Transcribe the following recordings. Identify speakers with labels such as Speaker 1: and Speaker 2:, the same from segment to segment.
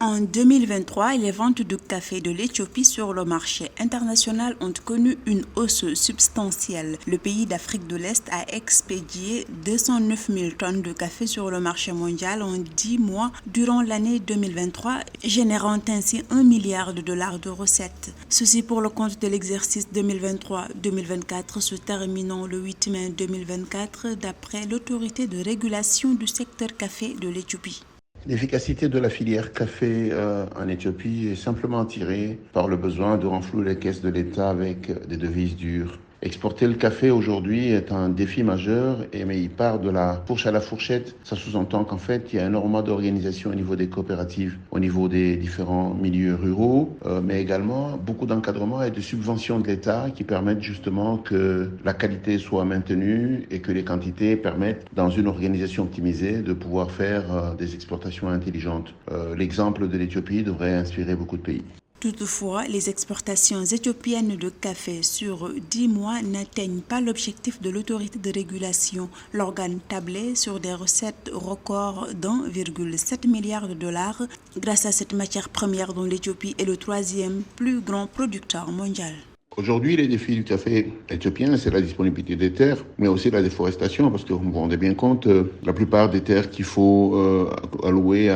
Speaker 1: En 2023, les ventes de café de l'Éthiopie sur le marché international ont connu une hausse substantielle. Le pays d'Afrique de l'Est a expédié 209 000 tonnes de café sur le marché mondial en 10 mois durant l'année 2023, générant ainsi 1 milliard de dollars de recettes. Ceci pour le compte de l'exercice 2023-2024 se terminant le 8 mai 2024 d'après l'autorité de régulation du secteur café de l'Éthiopie.
Speaker 2: L'efficacité de la filière café en Éthiopie est simplement tirée par le besoin de renflouer les caisses de l'État avec des devises dures. Exporter le café aujourd'hui est un défi majeur, mais il part de la fourche à la fourchette. Ça sous-entend qu'en fait, il y a énormément d'organisations au niveau des coopératives, au niveau des différents milieux ruraux, mais également beaucoup d'encadrement et de subventions de l'État qui permettent justement que la qualité soit maintenue et que les quantités permettent, dans une organisation optimisée, de pouvoir faire des exportations intelligentes. L'exemple de l'Éthiopie devrait inspirer beaucoup de pays.
Speaker 1: Toutefois, les exportations éthiopiennes de café sur 10 mois n'atteignent pas l'objectif de l'autorité de régulation. L'organe tablait sur des recettes records d'1,7 milliard de dollars grâce à cette matière première dont l'Éthiopie est le troisième plus grand producteur mondial.
Speaker 2: Aujourd'hui, les défis du café éthiopien, c'est la disponibilité des terres, mais aussi la déforestation, parce que vous vous rendez bien compte, la plupart des terres qu'il faut allouer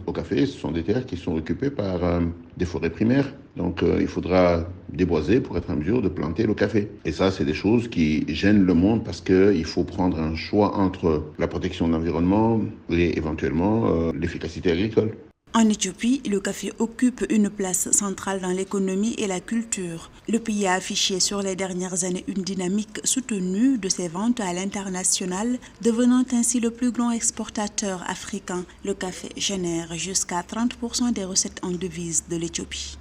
Speaker 2: au café, ce sont des terres qui sont occupées par des forêts primaires. Donc, il faudra déboiser pour être en mesure de planter le café. Et ça, c'est des choses qui gênent le monde parce qu'il faut prendre un choix entre la protection de l'environnement et éventuellement l'efficacité agricole.
Speaker 1: En Éthiopie, le café occupe une place centrale dans l'économie et la culture. Le pays a affiché sur les dernières années une dynamique soutenue de ses ventes à l'international, devenant ainsi le plus grand exportateur africain. Le café génère jusqu'à 30% des recettes en devises de l'Éthiopie.